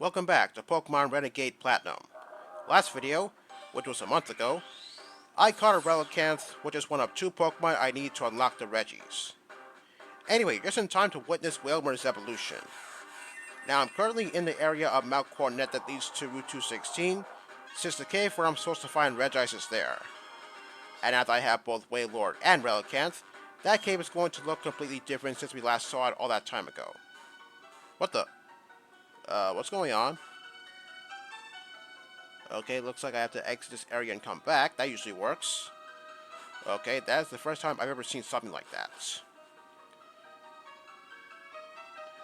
Welcome back to Pokemon Renegade Platinum. Last video, which was a month ago, I caught a Relicanth, which is one of two Pokemon I need to unlock the Regis. Anyway, just in time to witness Whalmer's evolution. Now I'm currently in the area of Mount Coronet that leads to Route 216, since the cave where I'm supposed to find Regis is there. And now that I have both Wailord and Relicanth, that cave is going to look completely different since we last saw it all that time ago. What the? What's going on? Okay, looks like I have to exit this area and come back. That usually works. Okay, that's the first time I've ever seen something like that.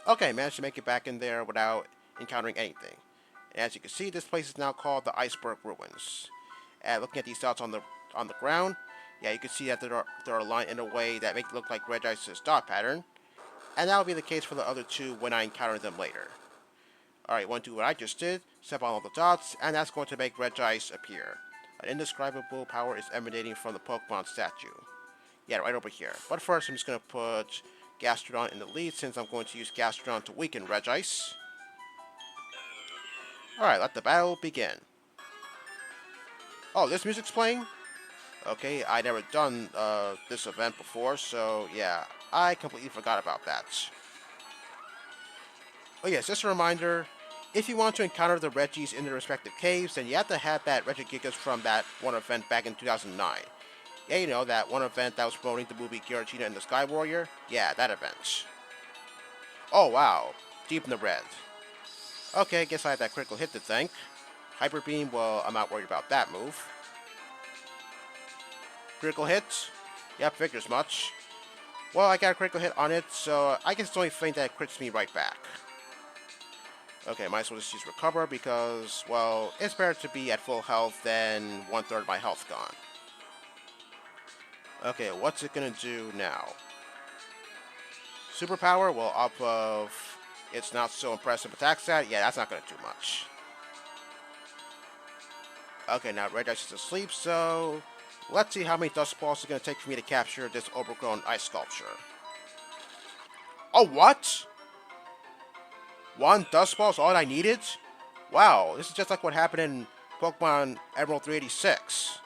Okay, managed to make it back in there without encountering anything. And as you can see, this place is now called the Iceberg Ruins. And looking at these dots on the ground, yeah, you can see that they're aligned in a way that makes it look like Regis's dot pattern. And that will be the case for the other two when I encounter them later. Alright, want to do what I just did, step on all the dots, and that's going to make Regis appear. An indescribable power is emanating from the Pokemon statue. Yeah, right over here. But first, I'm just going to put Gastrodon in the lead, since I'm going to use Gastrodon to weaken Regis. Alright, let the battle begin. Oh, this music's playing? Okay, I never done this event before, so yeah, I completely forgot about that. Oh yes, just a reminder, if you want to encounter the Regis in their respective caves, then you have to have that Regigigas from that one event back in 2009. Yeah, you know, that one event that was promoting the movie Giratina and the Sky Warrior? Yeah, that event. Oh wow, deep in the red. Okay, guess I have that critical hit to thank. Hyper Beam, well, I'm not worried about that move. Critical hit? Yep, figures much. Well, I got a critical hit on it, so I guess it's the only thing that crits me right back. Okay, might as well just use Recover because, well, it's better to be at full health than 1/3 of my health gone. Okay, what's it gonna do now? Superpower? Well, off of its not so impressive attack stat, yeah, that's not gonna do much. Okay, now Regis is asleep, so let's see how many Dust Balls it's gonna take for me to capture this overgrown ice sculpture. Oh, what? One Dust Ball is all I needed? Wow, this is just like what happened in Pokemon Emerald 386.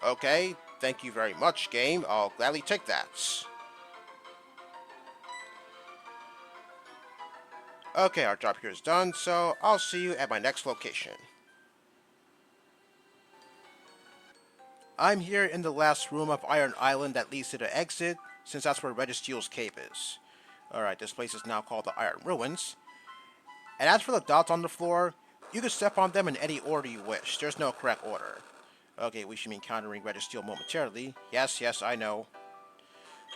Okay, thank you very much, game. I'll gladly take that. Okay, our job here is done, so I'll see you at my next location. I'm here in the last room of Iron Island that leads to the exit, since that's where Registeel's cave is. Alright, this place is now called the Iron Ruins. And as for the dots on the floor, you can step on them in any order you wish. There's no correct order. Okay, we should be encountering Registeel momentarily. Yes, I know.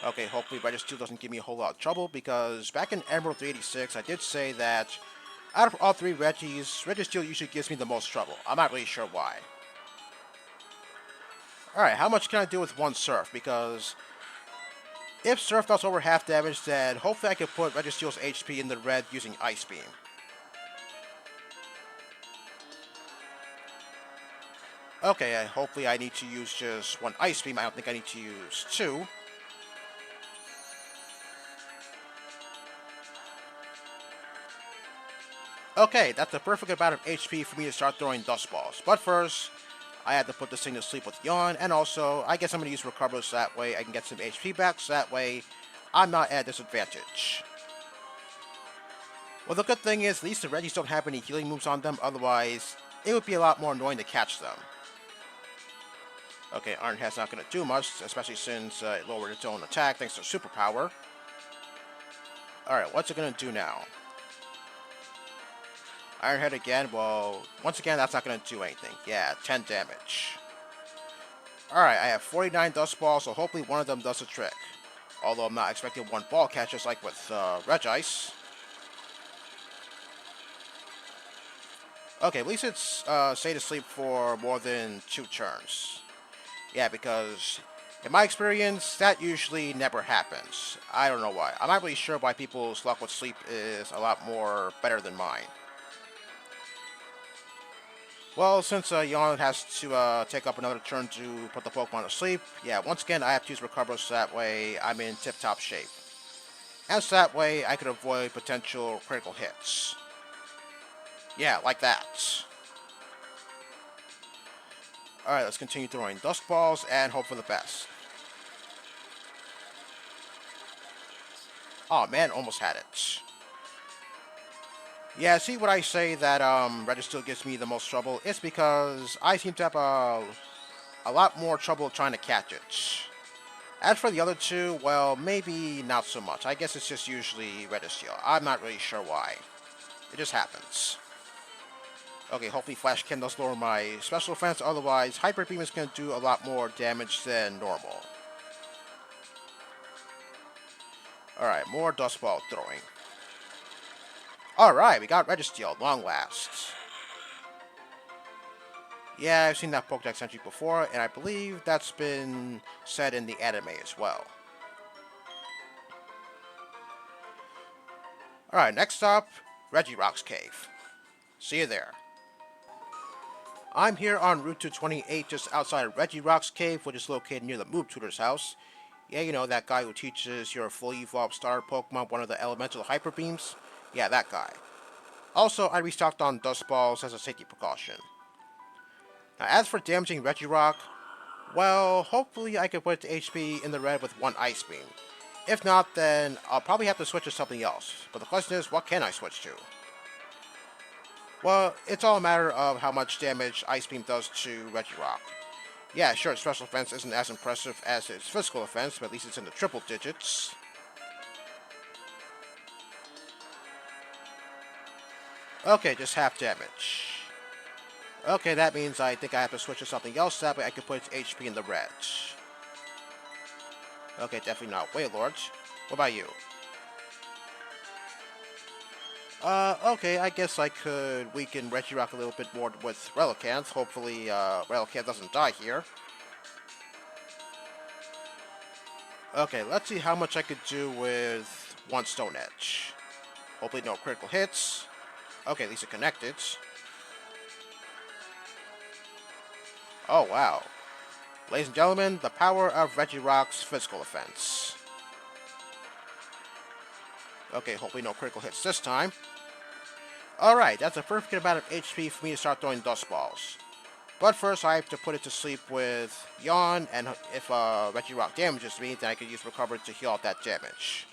Okay, hopefully Registeel doesn't give me a whole lot of trouble, because back in Emerald 386, I did say that out of all three Registeel usually gives me the most trouble. I'm not really sure why. Alright, how much can I do with one Surf? Because if Surf does over half damage, then hopefully I can put Registeel's HP in the red using Ice Beam. Okay, hopefully I need to use just one Ice Beam. I don't think I need to use two. Okay, that's the perfect amount of HP for me to start throwing Dust Balls. But first, I had to put this thing to sleep with Yawn, and also, I guess I'm going to use Recover so that way I can get some HP back, so that way I'm not at a disadvantage. Well, the good thing is, at least the Regis don't have any healing moves on them, otherwise, it would be a lot more annoying to catch them. Okay, Iron Head's not going to do much, especially since it lowered its own attack thanks to Superpower. Alright, what's it going to do now? Iron Head again, well, once again, that's not going to do anything. Yeah, 10 damage. Alright, I have 49 Dust Balls, so hopefully one of them does the trick. Although I'm not expecting one ball catch, just like with Regis. Okay, at least it's stayed asleep for more than 2 turns. Yeah, because in my experience, that usually never happens. I don't know why. I'm not really sure why people's luck with sleep is a lot more better than mine. Well, since Yawn has to take up another turn to put the Pokemon to sleep, yeah, once again I have to use Recover so that way I'm in tip-top shape. And so that way I could avoid potential critical hits. Yeah, like that. Alright, let's continue throwing Dusk Balls and hope for the best. Oh man, almost had it. Yeah, see what I say that Regis still gives me the most trouble? It's because I seem to have a lot more trouble trying to catch it. As for the other two, well, maybe not so much. I guess it's just usually Registeel. I'm not really sure why. It just happens. Okay, hopefully Flash Ken does lower my special defense, otherwise Hyper Beam is going to do a lot more damage than normal. Alright, more Dust Ball throwing. Alright, we got Registeel, long last. Yeah, I've seen that Pokédex entry before, and I believe that's been said in the anime as well. Alright, next up, Regirock's Cave. See you there. I'm here on Route 228, just outside of Regirock's Cave, which is located near the Moob Tutor's house. Yeah, you know, that guy who teaches your fully evolved starter Pokemon one of the elemental Hyper Beams? Yeah, that guy. Also, I restocked on Dust Balls as a safety precaution. Now, as for damaging Regirock, well, hopefully I can put its HP in the red with one Ice Beam. If not, then I'll probably have to switch to something else. But the question is, what can I switch to? Well, it's all a matter of how much damage Ice Beam does to Regirock. Yeah, sure, its special defense isn't as impressive as its physical defense, but at least it's in the triple digits. Okay, just half damage. Okay, that means I think I have to switch to something else, that way I can put its HP in the red. Okay, definitely not Wailord. What about you? Okay, I guess I could weaken Regirock a little bit more with Relicanth. Hopefully, Relicanth doesn't die here. Okay, let's see how much I could do with one Stone Edge. Hopefully no critical hits. Okay, at least it connected. Oh, wow. Ladies and gentlemen, the power of Regirock's physical defense. Okay, hopefully no critical hits this time. Alright, that's a perfect amount of HP for me to start throwing Dust Balls. But first, I have to put it to sleep with Yawn, and if Regirock damages me, then I can use Recover to heal out that damage.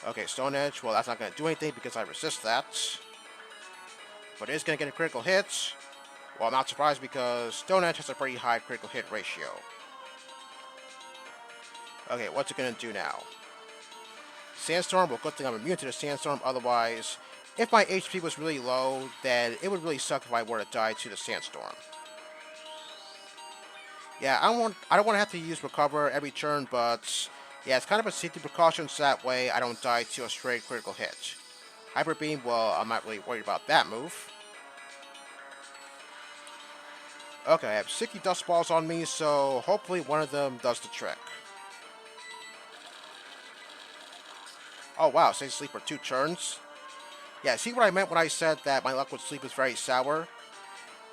Okay, Stone Edge, well, that's not going to do anything because I resist that. But it is going to get a critical hit. Well, I'm not surprised because Stone Edge has a pretty high critical hit ratio. Okay, what's it going to do now? Sandstorm, well, good thing I'm immune to the Sandstorm, otherwise, if my HP was really low, then it would really suck if I were to die to the Sandstorm. Yeah, I don't want to have to use Recover every turn, but yeah, it's kind of a safety precaution so that way I don't die to a straight critical hit. Hyper Beam, well, I'm not really worried about that move. Okay, I have 60 Dust Balls on me, so hopefully one of them does the trick. Oh wow, stay asleep for 2 turns. Yeah, see what I meant when I said that my luck with sleep is very sour?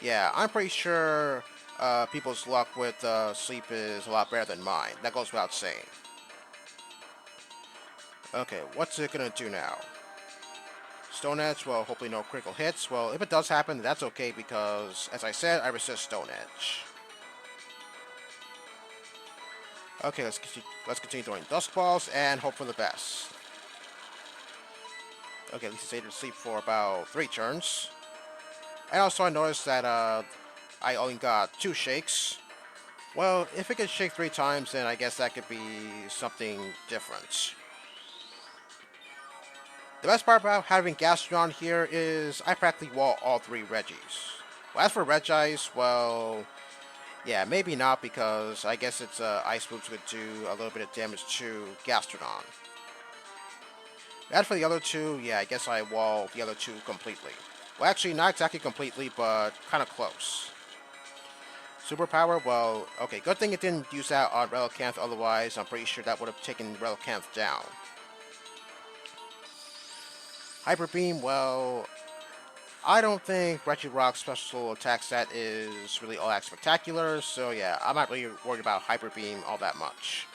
Yeah, I'm pretty sure people's luck with sleep is a lot better than mine. That goes without saying. Okay, what's it gonna do now? Stone Edge, well, hopefully no critical hits. Well, if it does happen, that's okay because, as I said, I resist Stone Edge. Okay, let's continue throwing Dusk Balls and hope for the best. Okay, at least it stayed asleep for about 3 turns. And also I noticed that I only got 2 shakes. Well, if it can shake 3 times, then I guess that could be something different. The best part about having Gastrodon here is I practically wall all 3 Regis. Well, as for Regis, well, yeah, maybe not because I guess its Ice Moves could do a little bit of damage to Gastrodon. As for the other 2, yeah, I guess I wall the other 2 completely. Well, actually, not exactly completely, but kind of close. Superpower, well, okay, good thing it didn't use that on Relicanth, otherwise I'm pretty sure that would have taken Relicanth down. Hyper Beam, well, I don't think Regirock's special attack set is really all that spectacular, so yeah, I'm not really worried about Hyper Beam all that much.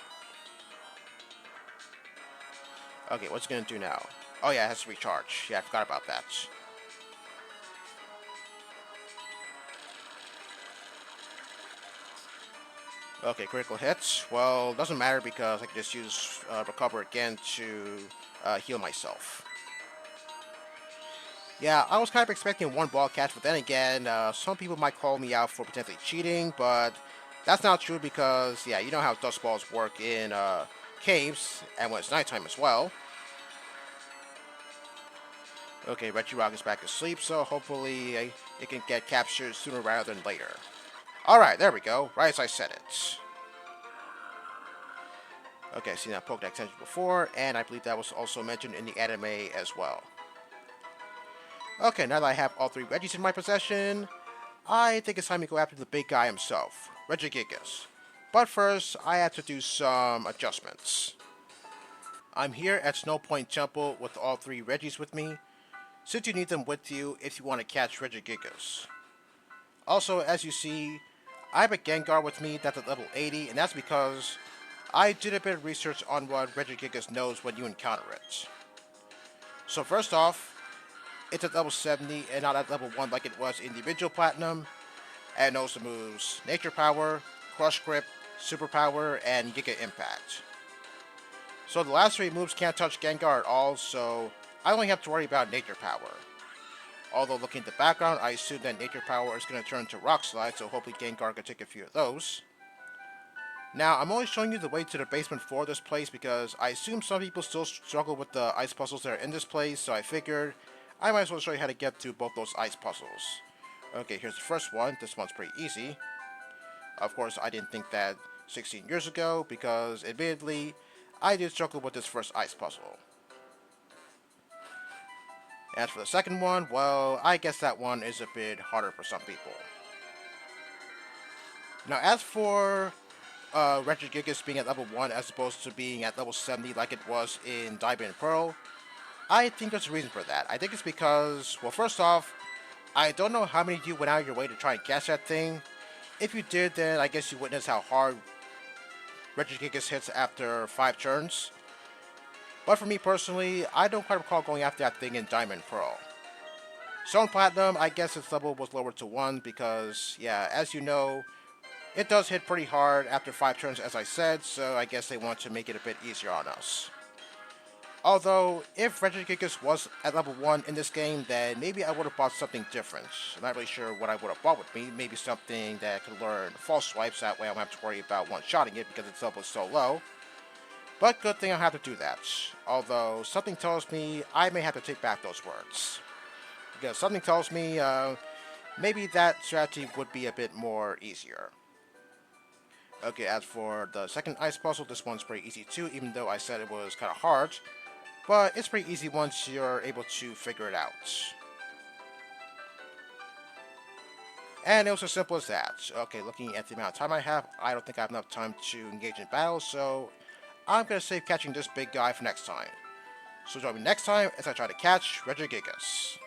Okay, what's it gonna do now? Oh yeah, it has to recharge. Yeah, I forgot about that. Okay, critical hits. Well, doesn't matter because I can just use recover again to heal myself. Yeah, I was kind of expecting one ball catch, but then again, some people might call me out for potentially cheating, but that's not true because, yeah, you know how dust balls work in caves, and when it's nighttime as well. Okay, Regirock is back asleep, so hopefully it can get captured sooner rather than later. Alright, there we go, right as I said it. Okay, I've seen that Pokedex entry before, and I believe that was also mentioned in the anime as well. Okay, now that I have all three Regis in my possession, I think it's time to go after the big guy himself, Regigigas. But first, I have to do some adjustments. I'm here at Snow Point Temple with all three Regis with me, since you need them with you if you want to catch Regigigas. Also, as you see, I have a Gengar with me that's at level 80, and that's because I did a bit of research on what Regigigas knows when you encounter it. So first off, it's at level 70 and not at level 1 like it was in the original Platinum, and knows the moves Nature Power, Crush Grip, Super Power, and Giga Impact. So the last three moves can't touch Gengar at all, so I only have to worry about Nature Power. Although looking at the background, I assume that Nature Power is going to turn to Rock Slide, so hopefully Gengar can take a few of those. Now, I'm only showing you the way to the basement for this place because I assume some people still struggle with the ice puzzles that are in this place, so I figured I might as well show you how to get through both those ice puzzles. Okay, here's the first one. This one's pretty easy. Of course, I didn't think that 16 years ago because, admittedly, I did struggle with this first ice puzzle. As for the second one, well, I guess that one is a bit harder for some people. Now, as for Regigigas being at level 1 as opposed to being at level 70 like it was in Diamond and Pearl, I think there's a reason for that. I think it's because, well, first off, I don't know how many of you went out of your way to try and catch that thing. If you did, then I guess you witnessed how hard Regigigas hits after 5 turns. But for me personally, I don't quite recall going after that thing in Diamond and Pearl. Stone Platinum, I guess its level was lowered to 1 because, yeah, as you know, it does hit pretty hard after 5 turns as I said, so I guess they want to make it a bit easier on us. Although, if Regigigas was at level 1 in this game, then maybe I would have bought something different. I'm not really sure what I would have bought with me. Maybe something that could learn false swipes, that way I don't have to worry about one-shotting it because its level is so low. But good thing I have to do that. Although, something tells me I may have to take back those words. Because something tells me maybe that strategy would be a bit more easier. Okay, as for the second ice puzzle, this one's pretty easy too, even though I said it was kind of hard. But it's pretty easy once you're able to figure it out. And it was as simple as that. Okay, looking at the amount of time I have, I don't think I have enough time to engage in battle, so I'm going to save catching this big guy for next time. So join me next time as I try to catch Regigigas.